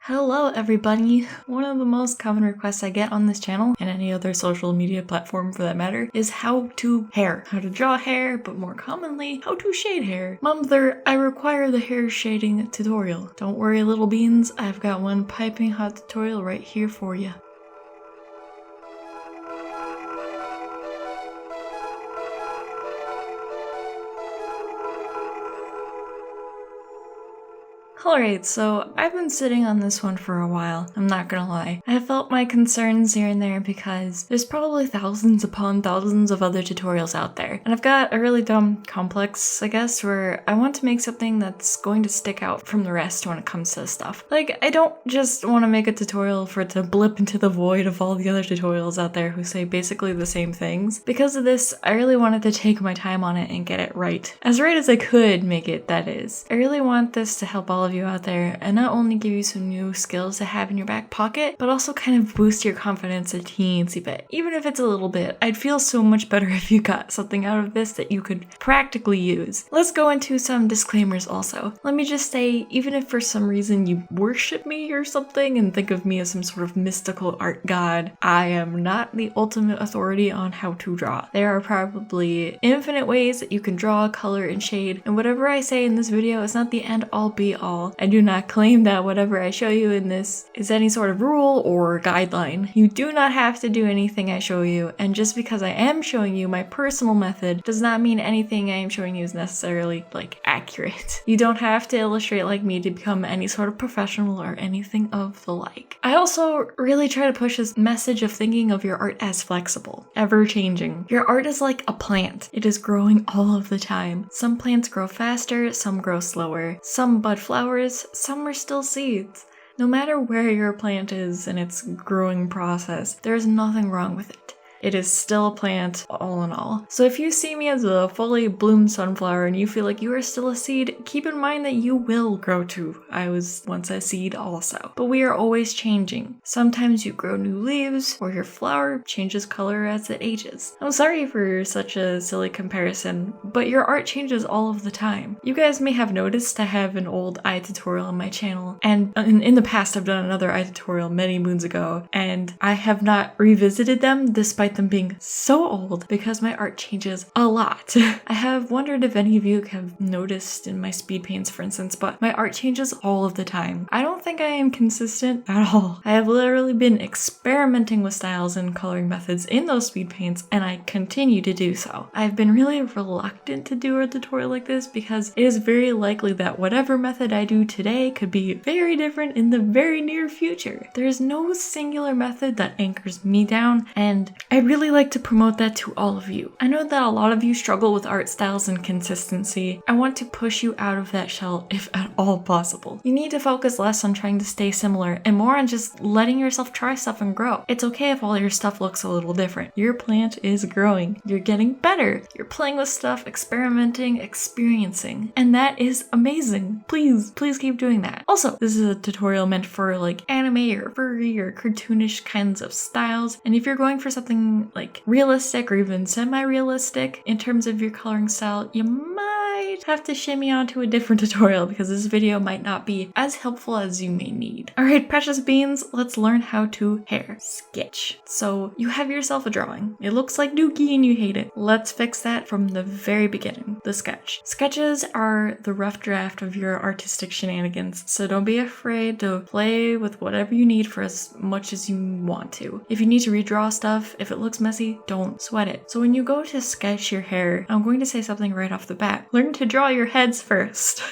Hello everybody! One of the most common requests I get on this channel, and any other social media platform for that matter, is how to hair. How to draw hair, but more commonly, how to shade hair. Mother, I require the hair shading tutorial. Don't worry little beans, I've got one piping hot tutorial right here for you. Alright, so I've been sitting on this one for a while, I'm not gonna lie. I have felt my concerns here and there because there's probably thousands upon thousands of other tutorials out there. And I've got a really dumb complex, I guess, where I want to make something that's going to stick out from the rest when it comes to this stuff. Like, I don't just want to make a tutorial for it to blip into the void of all the other tutorials out there who say basically the same things. Because of this, I really wanted to take my time on it and get it right. As right as I could make it, that is. I really want this to help all of you out there and not only give you some new skills to have in your back pocket, but also kind of boost your confidence a teensy bit. Even if it's a little bit, I'd feel so much better if you got something out of this that you could practically use. Let's go into some disclaimers also. Let me just say, even if for some reason you worship me or something and think of me as some sort of mystical art god, I am not the ultimate authority on how to draw. There are probably infinite ways that you can draw, color, and shade, and whatever I say in this video is not the end all be all. I do not claim that whatever I show you in this is any sort of rule or guideline. You do not have to do anything I show you, and just because I am showing you my personal method does not mean anything I am showing you is necessarily, like, accurate. You don't have to illustrate like me to become any sort of professional or anything of the like. I also really try to push this message of thinking of your art as flexible, ever-changing. Your art is like a plant. It is growing all of the time. Some plants grow faster, some grow slower. Some bud flowers, some are still seeds. No matter where your plant is in its growing process, there is nothing wrong with it. It is still a plant, all in all. So if you see me as a fully bloomed sunflower and you feel like you are still a seed, keep in mind that you will grow too. I was once a seed also. But we are always changing. Sometimes you grow new leaves, or your flower changes color as it ages. I'm sorry for such a silly comparison, but your art changes all of the time. You guys may have noticed I have an old eye tutorial on my channel, and in the past I've done another eye tutorial many moons ago, and I have not revisited them despite them being so old because my art changes a lot. I have wondered if any of you have noticed in my speed paints, for instance, but my art changes all of the time. I don't think I am consistent at all. I have literally been experimenting with styles and coloring methods in those speed paints, and I continue to do so. I've been really reluctant to do a tutorial like this because it is very likely that whatever method I do today could be very different in the very near future. There is no singular method that anchors me down, and I really like to promote that to all of you. I know that a lot of you struggle with art styles and consistency. I want to push you out of that shell if at all possible. You need to focus less on trying to stay similar and more on just letting yourself try stuff and grow. It's okay if all your stuff looks a little different. Your plant is growing. You're getting better. You're playing with stuff, experimenting, experiencing, and that is amazing. Please keep doing that. Also, this is a tutorial meant for like anime or furry or cartoonish kinds of styles, and if you're going for something like realistic or even semi-realistic in terms of your coloring style, you might have to shimmy onto a different tutorial because this video might not be as helpful as you may need. Alright, precious beans, let's learn how to hair sketch. So you have yourself a drawing. It looks like dookie and you hate it. Let's fix that from the very beginning, the sketch. Sketches are the rough draft of your artistic shenanigans, so don't be afraid to play with whatever you need for as much as you want to. If you need to redraw stuff, if it looks messy, don't sweat it. So when you go to sketch your hair, I'm going to say something right off the bat. Learn to draw your heads first.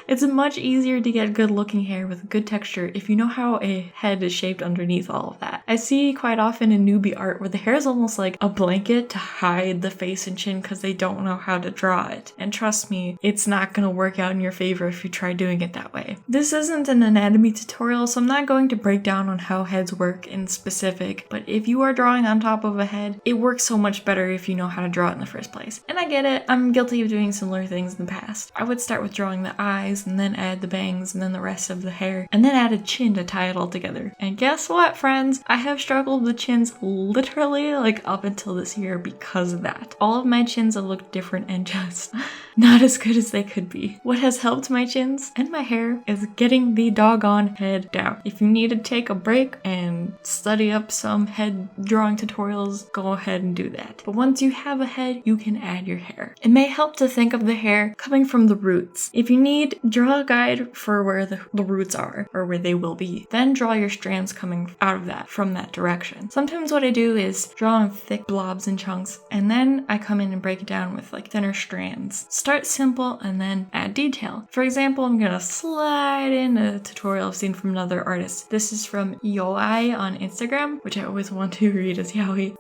It's much easier to get good looking hair with good texture if you know how a head is shaped underneath all of that. I see quite often in newbie art where the hair is almost like a blanket to hide the face and chin because they don't know how to draw it. And trust me, it's not going to work out in your favor if you try doing it that way. This isn't an anatomy tutorial, so I'm not going to break down on how heads work in specific, but if you are drawing on top of of a head, it works so much better if you know how to draw it in the first place. And I get it, I'm guilty of doing similar things in the past. I would start with drawing the eyes and then add the bangs and then the rest of the hair and then add a chin to tie it all together. And guess what, friends? I have struggled with chins literally like up until this year because of that. All of my chins have looked different and just not as good as they could be. What has helped my chins and my hair is getting the doggone head down. If you need to take a break and study up some head drawing tutorials, go ahead and do that. But once you have a head, you can add your hair. It may help to think of the hair coming from the roots. If you need, draw a guide for where the roots are or where they will be. Then draw your strands coming out of that from that direction. Sometimes what I do is draw in thick blobs and chunks, and then I come in and break it down with like thinner strands. Start simple and then add detail. For example, I'm gonna slide in a tutorial I've seen from another artist. This is from Yoi on Instagram, which I always want to read as Yaoi.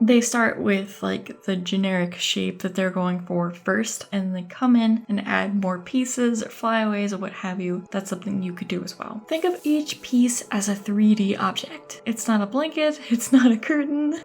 They start with like the generic shape that they're going for first, and they come in and add more pieces or flyaways or what have you. That's something you could do as well. Think of each piece as a 3D object. It's not a blanket, it's not a curtain.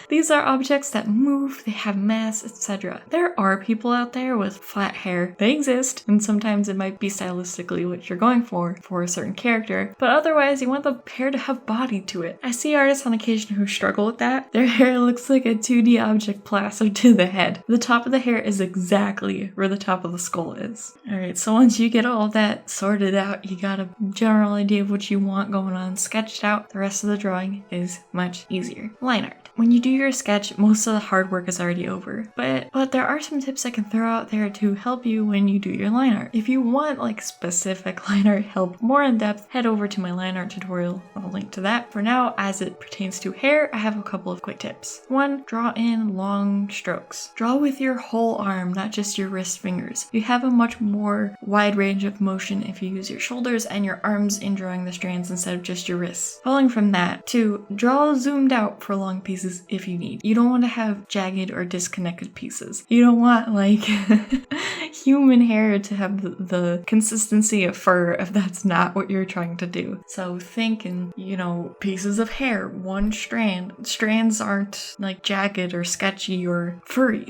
These are objects that move, they have mass, etc. There are people out there with flat hair. They exist, and sometimes it might be stylistically what you're going for a certain character, but otherwise you want the hair to have body to it. I see artists on occasion who struggle with that. Their hair looks like a 2D object plastered to the head. The top of the hair is exactly where the top of the skull is. Alright, so once you get all that sorted out, you got a general idea of what you want going on, sketched out, the rest of the drawing is much easier. Line art. When you do your sketch, most of the hard work is already over, but there are some tips I can throw out there to help you when you do your line art. If you want like specific line art help more in depth, head over to my line art tutorial. I'll link to that. For now, as it pertains to hair, I have a couple of quick tips. 1, draw in long strokes. Draw with your whole arm, not just your wrist fingers. You have a much more wide range of motion if you use your shoulders and your arms in drawing the strands instead of just your wrists. Following from that, 2, draw zoomed out for long pieces if you need. You don't want to have jagged or disconnected pieces. You don't want like human hair to have the consistency of fur if that's not what you're trying to do. So think in, pieces of hair, one strand. Strands aren't like jagged or sketchy or furry.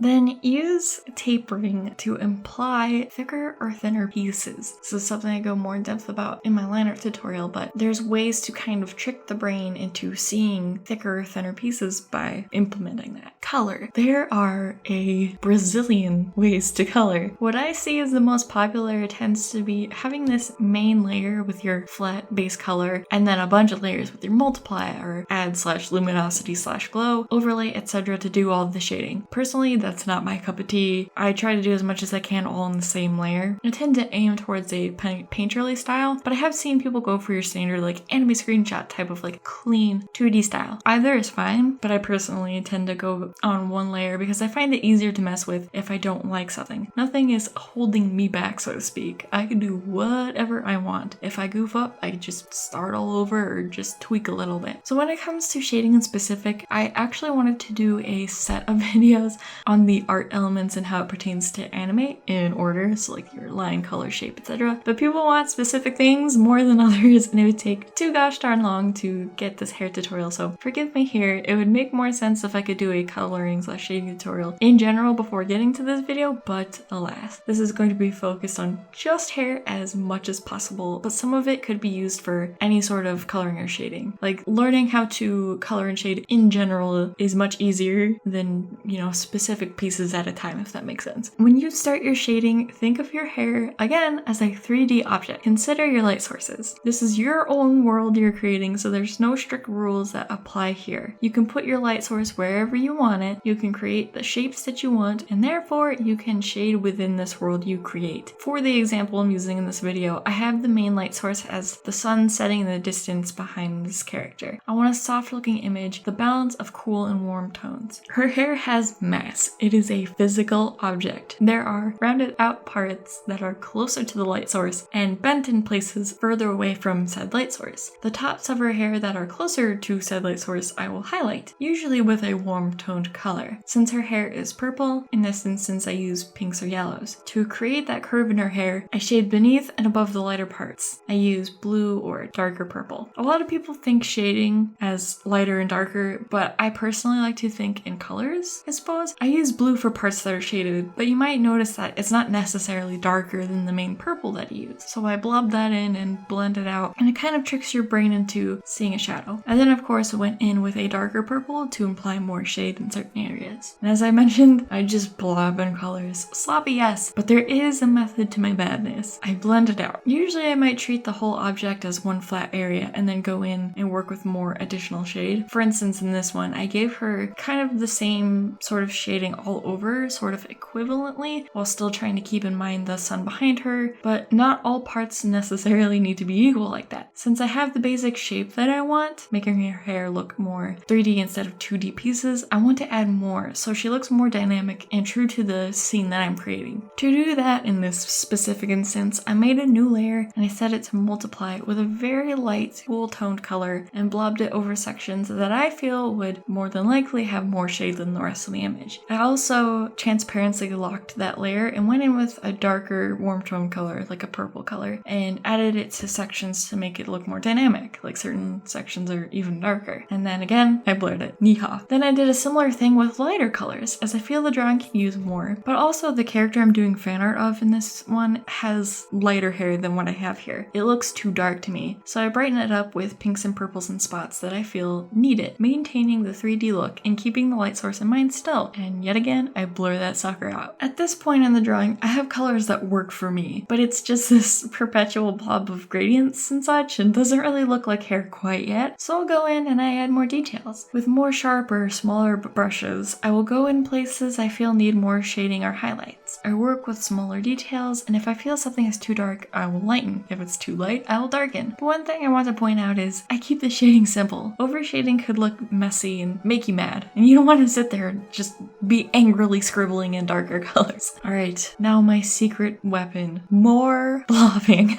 Then use tapering to imply thicker or thinner pieces. This is something I go more in depth about in my line art tutorial, but there's ways to kind of trick the brain into seeing thicker or thinner pieces by implementing that. Color. There are a Brazilian ways to color. What I see as the most popular tends to be having this main layer with your flat base color and then a bunch of layers with your multiply or add / luminosity / glow, overlay, etc. to do all of the shading. Personally, that's not my cup of tea. I try to do as much as I can all in the same layer. I tend to aim towards a painterly style, but I have seen people go for your standard like anime screenshot type of like clean 2D style. Either is fine, but I personally tend to go on one layer because I find it easier to mess with if I don't like something. Nothing is holding me back, so to speak. I can do whatever I want. If I goof up, I can just start all over or just tweak a little bit. So when it comes to shading in specific, I actually wanted to do a set of videos on the art elements and how it pertains to anime in order, so like your line, color, shape, etc. But people want specific things more than others, and it would take too gosh darn long to get this hair tutorial, so forgive me here. It would make more sense if I could do a coloring / shading tutorial in general before getting to this video, but alas. This is going to be focused on just hair as much as possible, but some of it could be used for any sort of coloring or shading. Like learning how to color and shade in general is much easier than, specific pieces at a time, if that makes sense. When you start your shading, think of your hair again as a 3D object. Consider your light sources. This is your own world you're creating, so there's no strict rules that apply here. You can put your light source wherever you want it, you can create the shapes that you want, and therefore you can shade within this world you create. For the example I'm using in this video, I have the main light source as the sun setting in the distance behind this character. I want a soft looking image, the balance of cool and warm tones. Her hair has mass. It is a physical object. There are rounded out parts that are closer to the light source and bent in places further away from said light source. The tops of her hair that are closer to said light source I will highlight, usually with a warm toned color. Since her hair is purple, in this instance I use pinks or yellows. To create that curve in her hair, I shade beneath and above the lighter parts. I use blue or darker purple. A lot of people think shading as lighter and darker, but I personally like to think in colors, I suppose. I use blue for parts that are shaded, but you might notice that it's not necessarily darker than the main purple that you use. So I blob that in and blend it out, and it kind of tricks your brain into seeing a shadow. And then of course I went in with a darker purple to imply more shade in certain areas. And as I mentioned, I just blob in colors. Sloppy, yes, but there is a method to my madness. I blend it out. Usually I might treat the whole object as one flat area and then go in and work with more additional shade. For instance, in this one, I gave her kind of the same sort of shading all over, sort of equivalently, while still trying to keep in mind the sun behind her, but not all parts necessarily need to be equal like that. Since I have the basic shape that I want, making her hair look more 3D instead of 2D pieces, I want to add more so she looks more dynamic and true to the scene that I'm creating. To do that in this specific instance, I made a new layer and I set it to multiply with a very light cool toned color and blobbed it over sections that I feel would more than likely have more shade than the rest of the image. I also transparently locked that layer and went in with a darker warm tone color, like a purple color, and added it to sections to make it look more dynamic, like certain sections are even darker. And then again, I blurred it. Yeehaw. Then I did a similar thing with lighter colors, as I feel the drawing can use more, but also the character I'm doing fan art of in this one has lighter hair than what I have here. It looks too dark to me, so I brighten it up with pinks and purples and spots that I feel need it, maintaining the 3D look and keeping the light source in mind still. And yet again, I blur that sucker out. At this point in the drawing, I have colors that work for me, but it's just this perpetual blob of gradients and such, and doesn't really look like hair quite yet, so I'll go in and I add more details. With more sharper, smaller brushes, I will go in places I feel need more shading or highlights. I work with smaller details, and if I feel something is too dark, I will lighten. If it's too light, I will darken. But one thing I want to point out is I keep the shading simple. Overshading could look messy and make you mad, and you don't want to sit there and just be angrily scribbling in darker colors. Alright, now my secret weapon. More blobbing.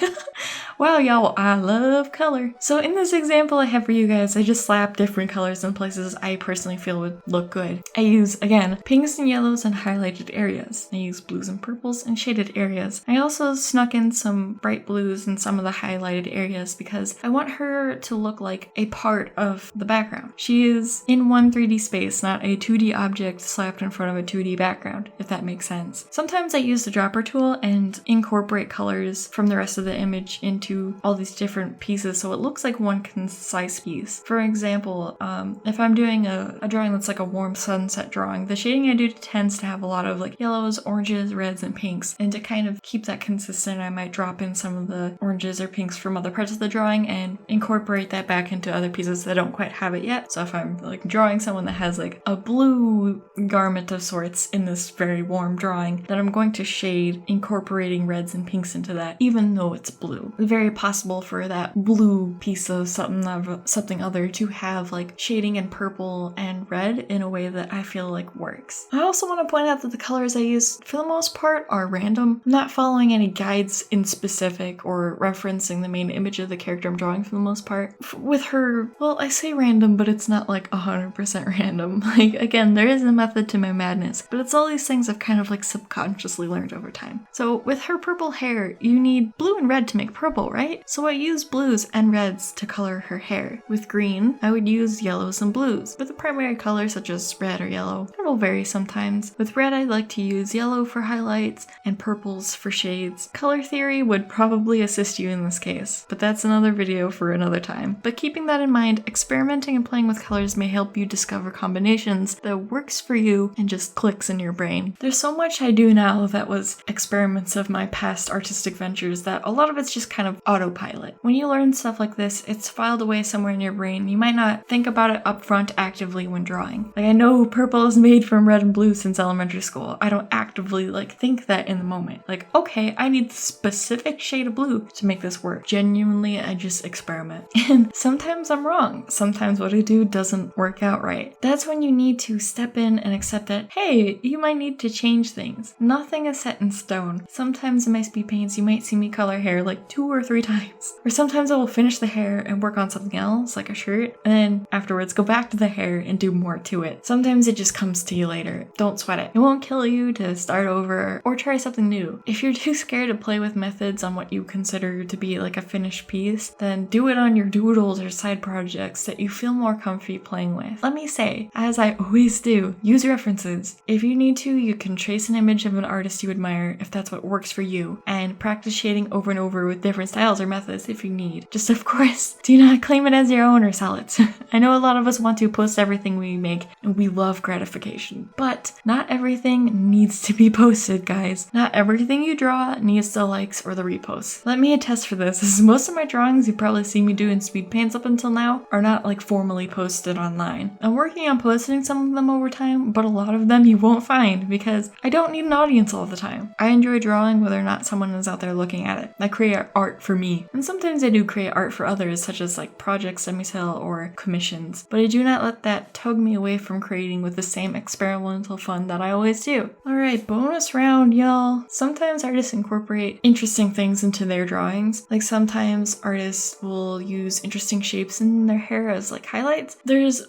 Wow, y'all, I love color. So in this example I have for you guys, I just slapped different colors in places I personally feel would look good. I use, again, pinks and yellows in highlighted areas. I use blues and purples in shaded areas. I also snuck in some bright blues in some of the highlighted areas because I want her to look like a part of the background. She is in one 3D space, not a 2D object slapped in front of a 2D background, if that makes sense. Sometimes I use the dropper tool and incorporate colors from the rest of the image into all these different pieces so it looks like one concise piece. For example, if I'm doing a drawing that's like a warm sunset drawing, the shading I do tends to have a lot of like yellows, oranges, reds, and pinks, and to kind of keep that consistent I might drop in some of the oranges or pinks from other parts of the drawing and incorporate that back into other pieces that don't quite have it yet. So if I'm like drawing someone that has like a blue garment of sorts in this very warm drawing, then I'm going to shade incorporating reds and pinks into that even though it's blue. Very possible for that blue piece of something other to have like shading in purple and red in a way that I feel like works. I also want to point out that the colors I use for the most part are random. I'm not following any guides in specific or referencing the main image of the character I'm drawing for the most part. With her, well, I say random, but it's not like 100% random. Like, again, there is a method to my madness, but it's all these things I've kind of like subconsciously learned over time. So with her purple hair, you need blue and red to make purple, right? So I use blues and reds to color her hair. With green, I would use yellows and blues, with a primary color such as red or yellow. It'll vary sometimes. With red, I like to use yellow for highlights and purples for shades. Color theory would probably assist you in this case, but that's another video for another time. But keeping that in mind, experimenting and playing with colors may help you discover combinations that works for you and just clicks in your brain. There's so much I do now that was experiments of my past artistic ventures that a lot of it's just kind of autopilot. When you learn stuff like this, it's filed away somewhere in your brain. You might not think about it up front actively when drawing. Like, I know purple is made from red and blue since elementary school. I don't actively think that in the moment. Like, okay, I need the specific shade of blue to make this work. Genuinely, I just experiment. And sometimes I'm wrong. Sometimes what I do doesn't work out right. That's when you need to step in and accept that, hey, you might need to change things. Nothing is set in stone. Sometimes in my speed paints, you might see me color hair like 2 or 3 times. Or sometimes I will finish the hair and work on something else, like a shirt, and then afterwards go back to the hair and do more to it. Sometimes it just comes to you later. Don't sweat it. It won't kill you to start over or try something new. If you're too scared to play with methods on what you consider to be like a finished piece, then do it on your doodles or side projects that you feel more comfy playing with. Let me say, as I always do, use references. If you need to, you can trace an image of an artist you admire if that's what works for you, and practice shading over and over with different styles or methods if you need. Just of course, do not claim it as your own or sell it. I know a lot of us want to post everything we make, and we love gratification, but not everything needs to be posted, guys. Not everything you draw needs the likes or the reposts. Let me attest for this, as most of my drawings you probably see me do in speed paints up until now are not like formally posted online. I'm working on posting some of them over time, but a lot of them you won't find because I don't need an audience all the time. I enjoy drawing whether or not someone is out there looking at it. I create art for me, and sometimes I do create art for others, such as like projects semi-sell or commissions, but I do not let that tug me away from creating with the same experimental fun that I always do. Alright, bonus round, y'all. Sometimes artists incorporate interesting things into their drawings. Like sometimes artists will use interesting shapes in their hair as like highlights. There's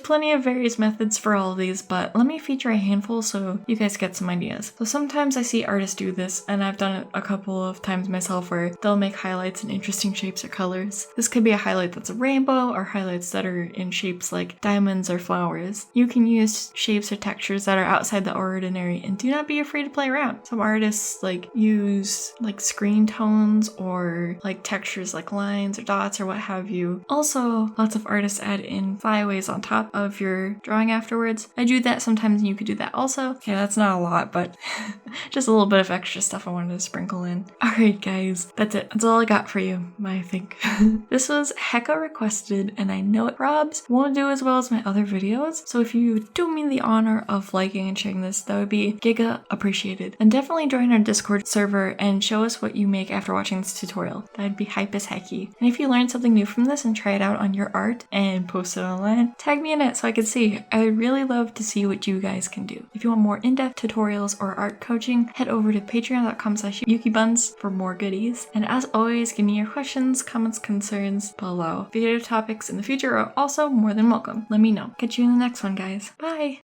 plenty of various methods for all of these, but let me feature a handful so you guys get some ideas. So sometimes I see artists do this, and I've done it a couple of times myself, where they'll make highlights in interesting shapes or colors. This could be a highlight that's a rainbow, or highlights that are in shapes like diamonds or flowers. You can use shapes or textures that are outside the ordinary, and do not be afraid to play around. Some artists like use like screen tones or like textures like lines or dots or what have you. Also, lots of artists add in flyaways on top of your drawing afterwards. I do that sometimes, and you could do that also. Okay, that's not a lot, but just a little bit of extra stuff I wanted to sprinkle in. Alright guys, that's it. That's all I got for you, I think. This was hecka requested, and I know it probs won't do as well as my other videos, so if you do me the honor of liking and sharing this, that would be giga appreciated. And definitely join our Discord server and show us what you make after watching this tutorial. That'd be hype as hecky. And if you learned something new from this and try it out on your art and post it online, tag me in it so I can see. I would really love to see what you guys can do. If you want more in-depth tutorials or art coaching, head over to patreon.com/Yukibunns for more goodies. And as always, give me your questions, comments, concerns below. Video topics in the future are also more than welcome. Let me know. Catch you in the next one, guys. Bye!